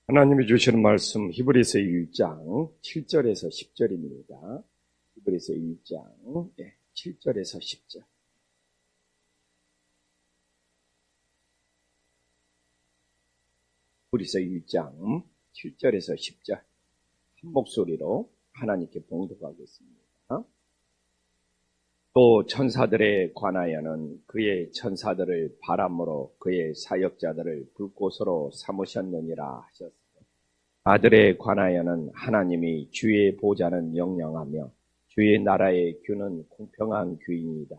하나님이 주시는 말씀 히브리서 1장 7절에서 10절입니다. 히브리서 1장 7절에서 10절. 히브리서 1장 7절에서 10절. 한 목소리로 하나님께 봉독하겠습니다. 또 천사들에 관하여는 그의 천사들을 바람으로 그의 사역자들을 불꽃으로 삼으셨느니라 하셨으며, 아들에 관하여는 하나님이 주의 보좌는 영영하며 주의 나라의 규는 공평한 규이니이다.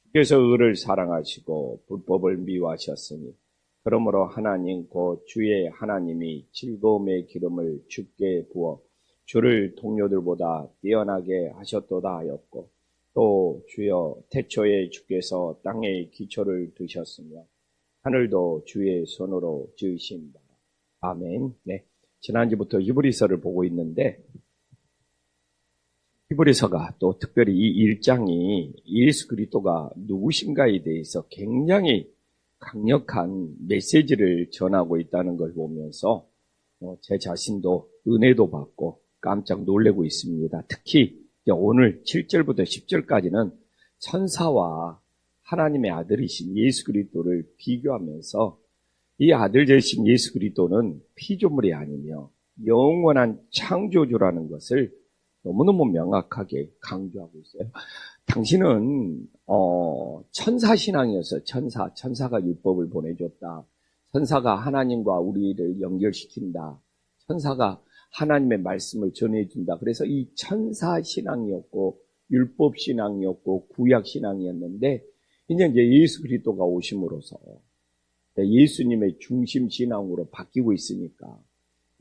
주께서 의를 사랑하시고 불법을 미워하셨으니 그러므로 하나님 곧 주의 하나님이 즐거움의 기름을 주께 부어 주를 동료들보다 뛰어나게 하셨도다 하였고, 또 주여 태초에 주께서 땅의 기초를 두셨으며 하늘도 주의 손으로 지으신 바라. 아멘. 네, 지난주부터 히브리서를 보고 있는데, 히브리서가 또 특별히 이 1장이 예수 그리스도가 누구신가에 대해서 굉장히 강력한 메시지를 전하고 있다는 걸 보면서 제 자신도 은혜도 받고 깜짝 놀라고 있습니다. 특히 오늘 7절부터 10절까지는 천사와 하나님의 아들이신 예수 그리스도를 비교하면서 이 아들 되신 예수 그리스도는 피조물이 아니며 영원한 창조주라는 것을 너무너무 명확하게 강조하고 있어요. 당신은 천사신앙이었어요. 천사가 율법을 보내줬다. 천사가 하나님과 우리를 연결시킨다. 천사가 하나님의 말씀을 전해준다. 그래서 이 천사신앙이었고 율법신앙이었고 구약신앙이었는데, 이제 예수 그리스도가 오심으로써 예수님의 중심신앙으로 바뀌고 있으니까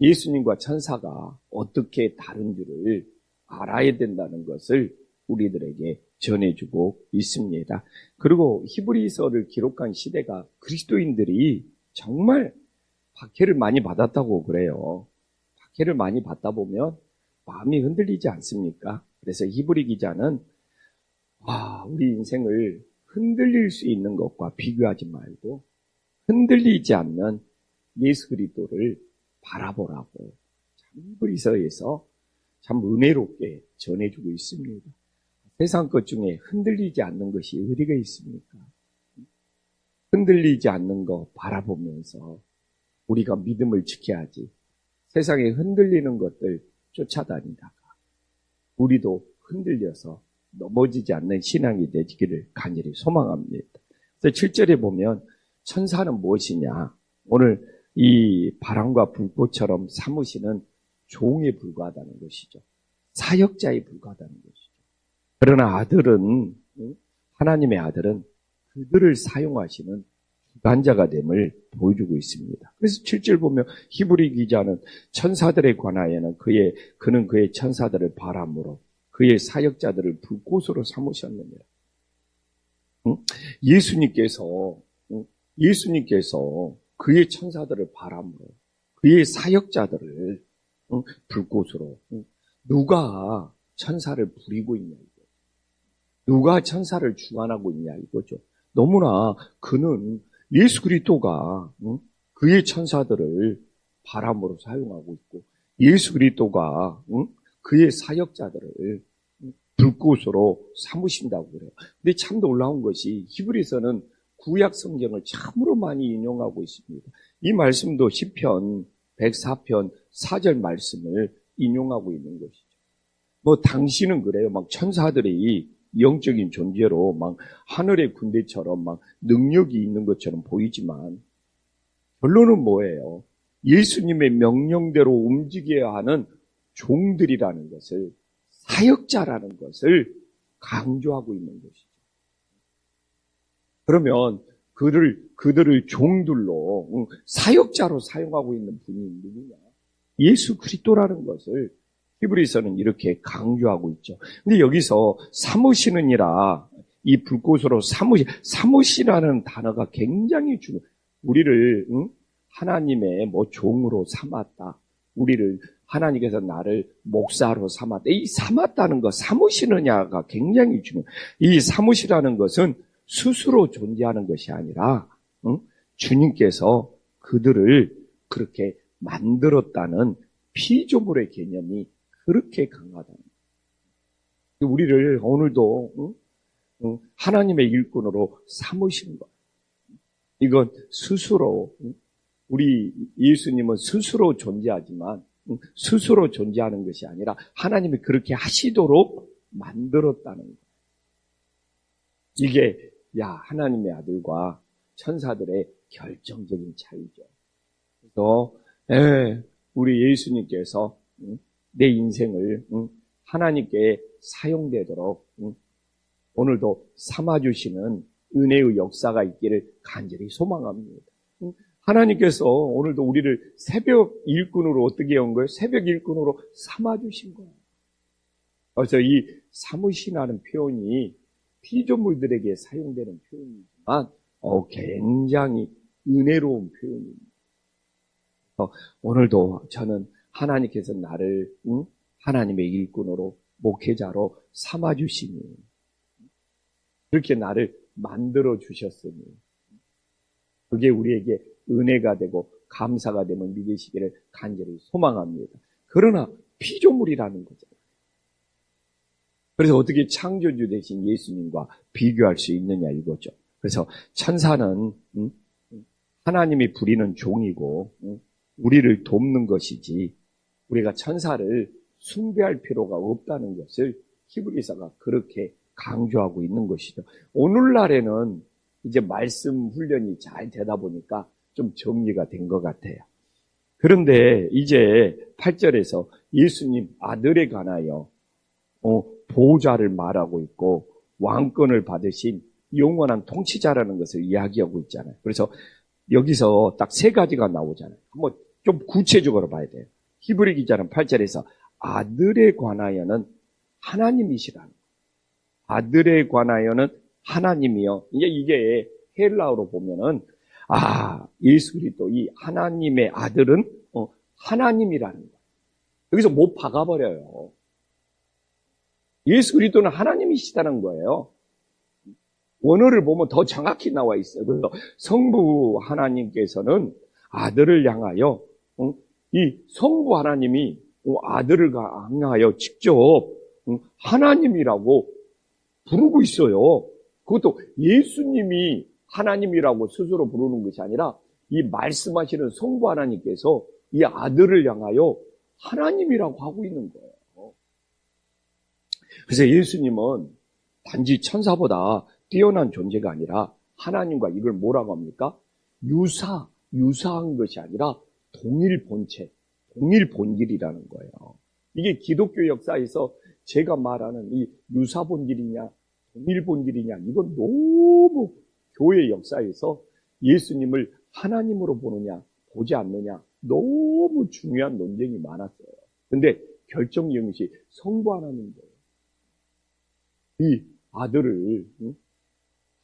예수님과 천사가 어떻게 다른지를 알아야 된다는 것을 우리들에게 전해주고 있습니다. 그리고 히브리서를 기록한 시대가 그리스도인들이 정말 박해를 많이 받았다고 그래요. 박해를 많이 받다 보면 마음이 흔들리지 않습니까? 그래서 히브리 기자는 우리 인생을 흔들릴 수 있는 것과 비교하지 말고 흔들리지 않는 예수 그리스도를 바라보라고 참 히브리서에서 참 은혜롭게 전해주고 있습니다. 세상 것 중에 흔들리지 않는 것이 어디가 있습니까? 흔들리지 않는 거 바라보면서 우리가 믿음을 지켜야지. 세상에 흔들리는 것들 쫓아다니다가 우리도 흔들려서 넘어지지 않는 신앙이 되기를 간절히 소망합니다. 그래서 7절에 보면 천사는 무엇이냐? 오늘 이 바람과 불꽃처럼 삼으시는 종에 불과하다는 것이죠. 사역자에 불과하다는 것이죠. 그러나 아들은, 하나님의 아들은 그들을 사용하시는 주관자가 됨을 보여주고 있습니다. 그래서 7절 보면 히브리 기자는 천사들에 관하여는 그는 그의 천사들을 바람으로 그의 사역자들을 불꽃으로 삼으셨느니라. 예수님께서 그의 천사들을 바람으로 그의 사역자들을 불꽃으로, 누가 천사를 부리고 있냐 이거죠. 누가 천사를 주관하고 있냐 이거죠. 너무나 그는 예수 그리스도가 그의 천사들을 바람으로 사용하고 있고 예수 그리스도가 그의 사역자들을 불꽃으로 삼으신다고 그래요. 근데 참 놀라운 것이 히브리서는 구약 성경을 참으로 많이 인용하고 있습니다. 이 말씀도 시편 104편 4절 말씀을 인용하고 있는 것이죠. 당시는 그래요. 천사들이 영적인 존재로 하늘의 군대처럼 능력이 있는 것처럼 보이지만 결론은 뭐예요? 예수님의 명령대로 움직여야 하는 종들이라는 것을, 사역자라는 것을 강조하고 있는 것이죠. 그러면 그들을 종들로, 사역자로 사용하고 있는 분이 누구냐? 예수 그리스도라는 것을 히브리서는 이렇게 강조하고 있죠. 근데 여기서 삼으시느니라, 이 불꽃으로 삼으시라는 단어가 굉장히 중요해요. 우리를 하나님의 종으로 삼았다. 우리를 하나님께서 나를 목사로 삼았다. 이 삼았다는 것, 삼으시느냐가 굉장히 중요해요. 이 삼으시라는 것은 스스로 존재하는 것이 아니라 주님께서 그들을 그렇게 만들었다는 피조물의 개념이 그렇게 강하다는 거예요. 우리를 오늘도 하나님의 일꾼으로 삼으신 거예요. 이건 스스로, 우리 예수님은 스스로 존재하지만 스스로 존재하는 것이 아니라 하나님이 그렇게 하시도록 만들었다는 거예요. 이게 하나님의 아들과 천사들의 결정적인 차이죠. 그래서 우리 예수님께서 내 인생을 하나님께 사용되도록 오늘도 삼아주시는 은혜의 역사가 있기를 간절히 소망합니다. 하나님께서 오늘도 우리를 새벽 일꾼으로 어떻게 한 거예요? 새벽 일꾼으로 삼아주신 거예요. 그래서 이 삼으시라는 표현이 피조물들에게 사용되는 표현이지만 굉장히 은혜로운 표현입니다. 오늘도 저는 하나님께서 나를 하나님의 일꾼으로 목회자로 삼아주시니 그렇게 나를 만들어 주셨으니 그게 우리에게 은혜가 되고 감사가 되면 믿으시기를 간절히 소망합니다. 그러나 피조물이라는 거잖아요. 그래서 어떻게 창조주 되신 예수님과 비교할 수 있느냐 이거죠. 그래서 천사는 하나님이 부리는 종이고 우리를 돕는 것이지 우리가 천사를 숭배할 필요가 없다는 것을 히브리서가 그렇게 강조하고 있는 것이죠. 오늘날에는 이제 말씀 훈련이 잘 되다 보니까 좀 정리가 된 것 같아요. 그런데 이제 8절에서 예수님 아들에 관하여 보호자를 말하고 있고 왕권을 받으신 영원한 통치자라는 것을 이야기하고 있잖아요. 그래서 여기서 딱 세 가지가 나오잖아요. 한번 좀 구체적으로 봐야 돼요. 히브리 기자는 8절에서 아들에 관하여는 하나님이시라는 거예요. 아들에 관하여는 하나님이요. 이게 헬라어로 보면은 예수 그리스도 이 하나님의 아들은 하나님이라는 거예요. 여기서 못 박아버려요. 예수 그리스도는 하나님이시다는 거예요. 원어를 보면 더 정확히 나와 있어요. 그래서 성부 하나님께서는 아들을 향하여 이 성부 하나님이 아들을 향하여 직접 하나님이라고 부르고 있어요. 그것도 예수님이 하나님이라고 스스로 부르는 것이 아니라 이 말씀하시는 성부 하나님께서 이 아들을 향하여 하나님이라고 하고 있는 거예요. 그래서 예수님은 단지 천사보다 뛰어난 존재가 아니라 하나님과 이걸 뭐라고 합니까? 유사한 것이 아니라 동일 본체, 동일 본질이라는 거예요. 이게 기독교 역사에서 제가 말하는 이 유사 본질이냐, 동일 본질이냐, 이건 너무 교회 역사에서 예수님을 하나님으로 보느냐, 보지 않느냐, 너무 중요한 논쟁이 많았어요. 근데 결정적인 것이 성부 하나님인 거예요. 이 아들을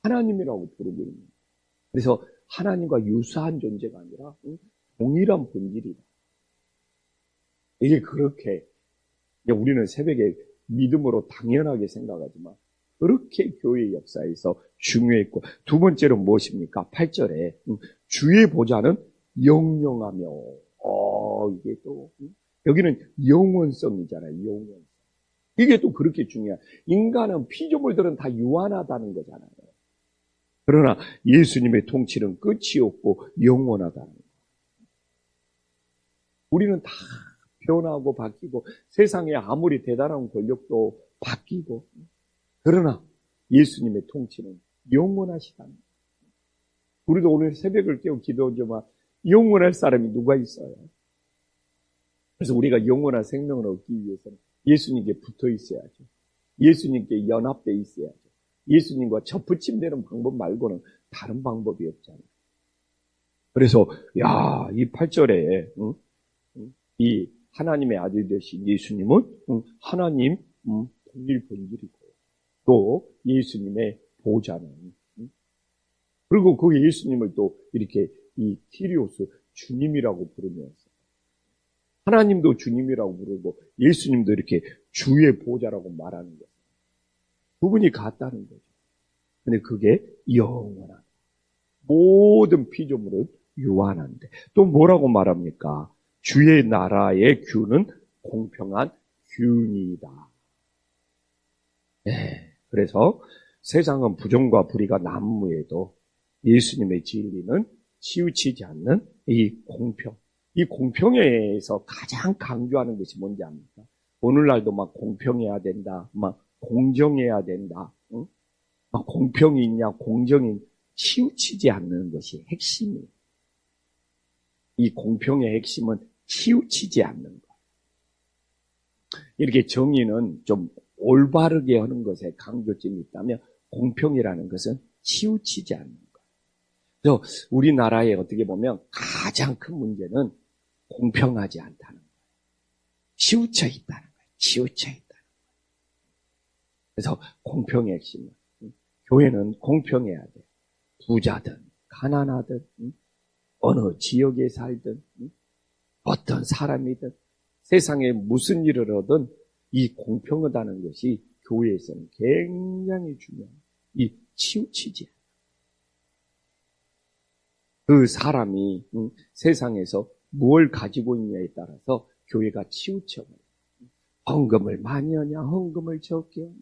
하나님이라고 부르고 있는 거예요. 그래서 하나님과 유사한 존재가 아니라 동일한 본질이다. 이게 그렇게 우리는 새벽에 믿음으로 당연하게 생각하지만 그렇게 교회 역사에서 중요했고, 두 번째로 무엇입니까? 8절에 주의 보좌는 영영하며, 이게 또 여기는 영원성이잖아요. 영원성. 이게 또 그렇게 중요해요. 인간은 피조물들은 다 유한하다는 거잖아요. 그러나 예수님의 통치는 끝이 없고 영원하다는 거예요. 우리는 다 변하고 바뀌고 세상에 아무리 대단한 권력도 바뀌고, 그러나 예수님의 통치는 영원하시다는 거예요. 우리도 오늘 새벽을 깨워 기도하지만 영원할 사람이 누가 있어요? 그래서 우리가 영원한 생명을 얻기 위해서는 예수님께 붙어 있어야죠. 예수님께 연합되어 있어야죠. 예수님과 접붙임되는 방법 말고는 다른 방법이 없잖아요. 그래서 이 8절에 이 하나님의 아들 되신 예수님은 하나님 동일 본질이고, 또 예수님의 보좌는, 그리고 그 예수님을 또 이렇게 이 키리오스 주님이라고 부르면서 하나님도 주님이라고 부르고 예수님도 이렇게 주의 보좌라고 말하는 거예요. 두 분이 같다는 거죠. 근데 그게 영원한, 모든 피조물은 유한한데 또 뭐라고 말합니까? 주의 나라의 규는 공평한 규이다. 네, 그래서 세상은 부정과 불의가 난무해도 예수님의 진리는 치우치지 않는 이 공평. 이 공평에 의해서 가장 강조하는 것이 뭔지 압니까? 오늘날도 막 공평해야 된다, 막 공정해야 된다, 응? 막 공평이 있냐, 공정이 있냐, 치우치지 않는 것이 핵심이에요. 이 공평의 핵심은 치우치지 않는 것. 이렇게 정의는 좀 올바르게 하는 것에 강조점이 있다면 공평이라는 것은 치우치지 않는 것. 그래서 우리나라에 어떻게 보면 가장 큰 문제는 공평하지 않다는 거예요. 치우쳐 있다는 거예요. 치우쳐 있다는 거예요. 그래서 공평의 핵심은 교회는 공평해야 돼요. 부자든 가난하든 어느 지역에 살든 어떤 사람이든 세상에 무슨 일을 하든 이 공평하다는 것이 교회에서는 굉장히 중요해요. 이 치우치지 않아요. 그 사람이 세상에서 뭘 가지고 있냐에 따라서 교회가 치우쳐버려요. 헌금을 많이 하냐, 헌금을 적게 하냐.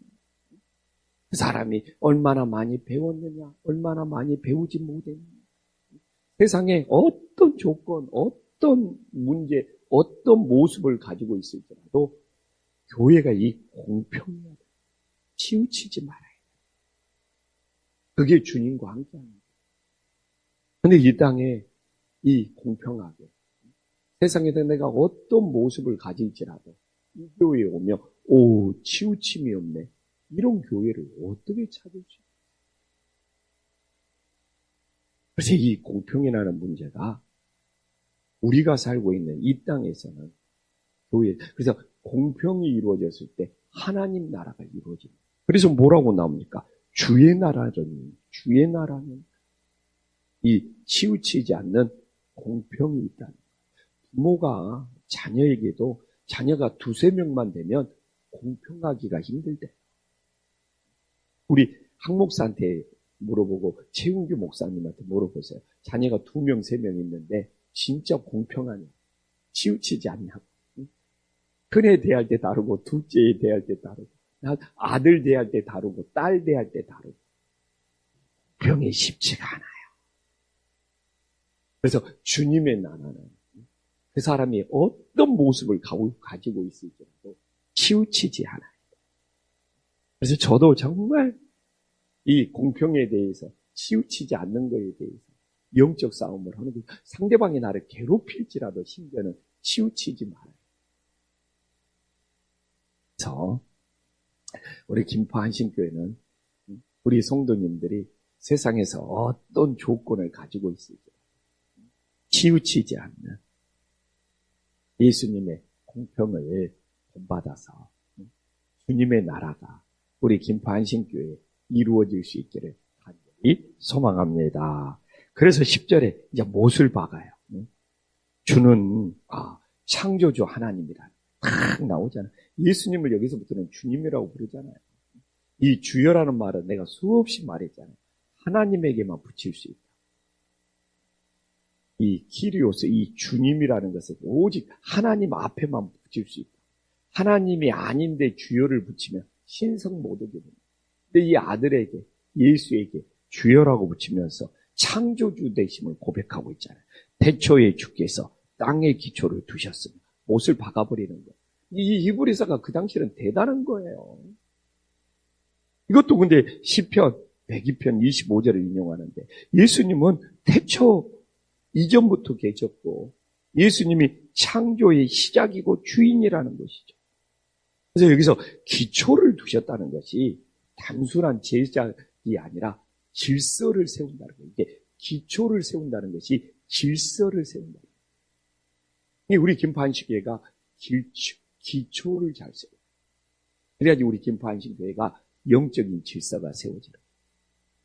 그 사람이 얼마나 많이 배웠느냐, 얼마나 많이 배우지 못했느냐. 세상에 어떤 조건, 어떤 문제, 어떤 모습을 가지고 있을지라도 교회가 이 공평해야 돼요. 치우치지 말아야 돼요. 그게 주님과 함께하는 거예요. 근데 이 땅에 이 공평하게 세상에서 내가 어떤 모습을 가질지라도 이 교회에 오면 치우침이 없네. 이런 교회를 어떻게 찾을 수 있어요? 그래서 이 공평이라는 문제가 우리가 살고 있는 이 땅에서는 교회, 그래서 공평이 이루어졌을 때 하나님 나라가 이루어집니다. 그래서 뭐라고 나옵니까? 주의 나라는 이 치우치지 않는 공평이 있다는 거예요. 부모가 자녀에게도 자녀가 2-3명만 되면 공평하기가 힘들대요. 우리 학 목사한테 물어보고 최은규 목사님한테 물어보세요. 자녀가 2명, 3명 있는데 진짜 공평하냐? 치우치지 않냐고. 큰애 대할 때 다르고 둘째 대할 때 다르고 아들 대할 때 다르고 딸 대할 때 다르고 공평이 쉽지가 않아요. 그래서 주님의 나라는 그 사람이 어떤 모습을 가지고 있을지라도 치우치지 않아요. 그래서 저도 정말 이 공평에 대해서 치우치지 않는 것에 대해서 영적 싸움을 하는 거예요. 상대방이 나를 괴롭힐지라도 심지어는 치우치지 말아요. 그래서 우리 김포 한신교회는 우리 성도님들이 세상에서 어떤 조건을 가지고 있을지 치우치지 않는 예수님의 공평을 본받아서 주님의 나라가 우리 김포 한신교회에 이루어질 수 있기를 간절히 소망합니다. 그래서 10절에 이제 못을 박아요. 주는 창조주 하나님이라 딱 나오잖아요. 예수님을 여기서부터는 주님이라고 부르잖아요. 이 주여라는 말은 내가 수없이 말했잖아요. 하나님에게만 붙일 수 있다. 이 키리오스, 이 주님이라는 것은 오직 하나님 앞에만 붙일 수 있다. 하나님이 아닌데 주여를 붙이면 신성 못 오게 됩니다. 근데 이 아들에게, 예수에게 주여라고 붙이면서 창조주 되심을 고백하고 있잖아요. 태초에 주께서 땅의 기초를 두셨습니다. 못을 박아버리는 거예요. 이 히브리서가 그 당시에는 대단한 거예요. 이것도 근데 시편 102편 25절을 인용하는데 예수님은 태초 이전부터 계셨고 예수님이 창조의 시작이고 주인이라는 것이죠. 그래서 여기서 기초를 두셨다는 것이 단순한 제작이 아니라 질서를 세운다는 거예요. 이게 기초를 세운다는 것이 질서를 세운다는 거예요. 우리 김포한신교회가 기초를 잘 세워요. 그래야지 우리 김포한신교회가 영적인 질서가 세워지는 거예요.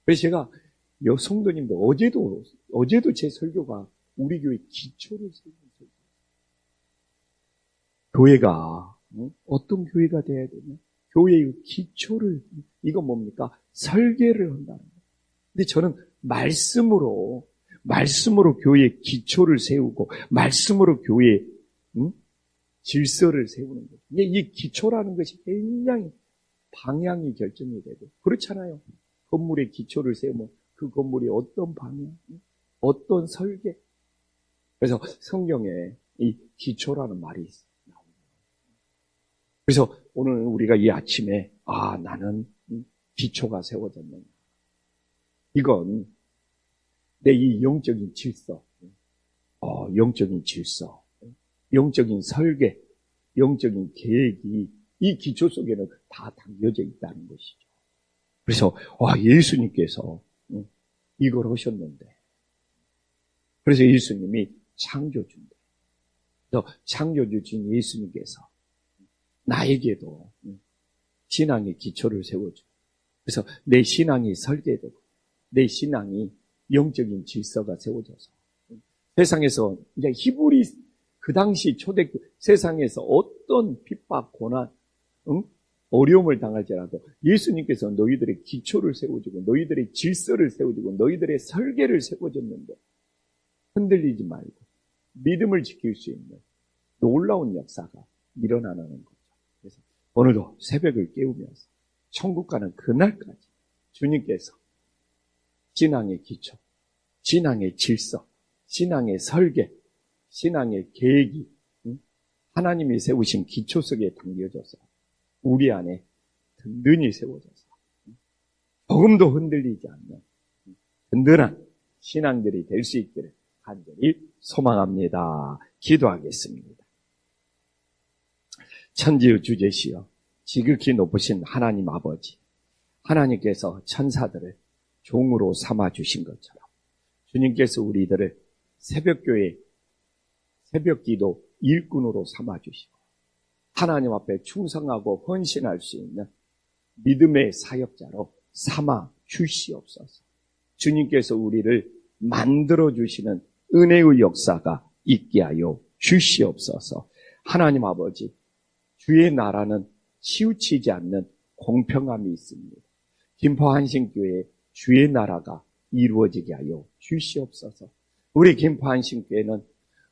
그래서 제가 성도님도 어제도 제 설교가 우리 교회 기초를 세우는 설교. 교회가 어떤 교회가 돼야 되냐? 교회의 기초를, 이거 뭡니까? 설계를 한다는 거예요. 근데 저는 말씀으로 교회의 기초를 세우고 말씀으로 교회의 질서를 세우는 거죠. 이 기초라는 것이 굉장히 방향이 결정이 되고, 그렇잖아요. 건물의 기초를 세우면 그 건물이 어떤 방향, 어떤 설계. 그래서 성경에 이 기초라는 말이 나옵니다. 그래서 오늘 우리가 이 아침에 나는 기초가 세워졌는가. 이건 내 이 영적인 질서, 영적인 질서, 영적인 설계, 영적인 계획이 이 기초 속에는 다 담겨져 있다는 것이죠. 그래서 예수님께서 이걸 하셨는데, 그래서 예수님이 창조주인데, 그래서 창조주신 예수님께서 나에게도 신앙의 기초를 세워주고, 그래서 내 신앙이 설계되고 내 신앙이 영적인 질서가 세워져서 세상에서 이제 히브리 그 당시 초대교회 세상에서 어떤 핍박, 고난, 어려움을 당할지라도 예수님께서 너희들의 기초를 세워주고 너희들의 질서를 세워주고 너희들의 설계를 세워줬는데 흔들리지 말고 믿음을 지킬 수 있는 놀라운 역사가 일어나는 거죠. 그래서 오늘도 새벽을 깨우면서 천국 가는 그날까지 주님께서 신앙의 기초, 신앙의 질서, 신앙의 설계, 신앙의 계획이 하나님이 세우신 기초 속에 담겨져서 우리 안에 든든히 세워져서 조금도 흔들리지 않는 든든한 신앙들이 될 수 있기를 간절히 소망합니다. 기도하겠습니다. 천지의 주제시여 지극히 높으신 하나님 아버지, 하나님께서 천사들을 종으로 삼아주신 것처럼 주님께서 우리들을 새벽교회, 새벽기도 일꾼으로 삼아주시고 하나님 앞에 충성하고 헌신할 수 있는 믿음의 사역자로 삼아 주시옵소서. 주님께서 우리를 만들어주시는 은혜의 역사가 있게 하여 주시옵소서. 하나님 아버지, 주의 나라는 치우치지 않는 공평함이 있습니다. 김포한신교회에 주의 나라가 이루어지게 하여 주시옵소서. 우리 김포한신교회는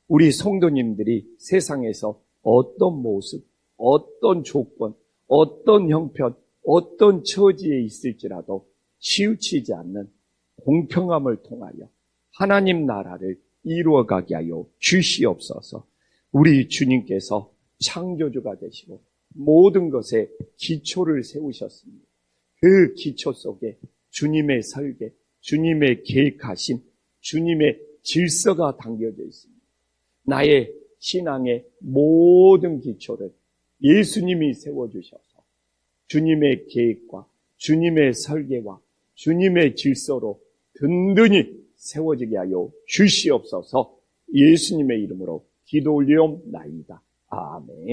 우리 성도님들이 세상에서 어떤 모습, 어떤 조건, 어떤 형편, 어떤 처지에 있을지라도 치우치지 않는 공평함을 통하여 하나님 나라를 이루어가게 하여 주시옵소서. 우리 주님께서 창조주가 되시고 모든 것에 기초를 세우셨습니다. 그 기초 속에 주님의 설계, 주님의 계획하신 주님의 질서가 담겨져 있습니다. 나의 신앙의 모든 기초를 예수님이 세워주셔서 주님의 계획과 주님의 설계와 주님의 질서로 든든히 세워지게 하여 주시옵소서. 예수님의 이름으로 기도 올리옵나이다. 아멘.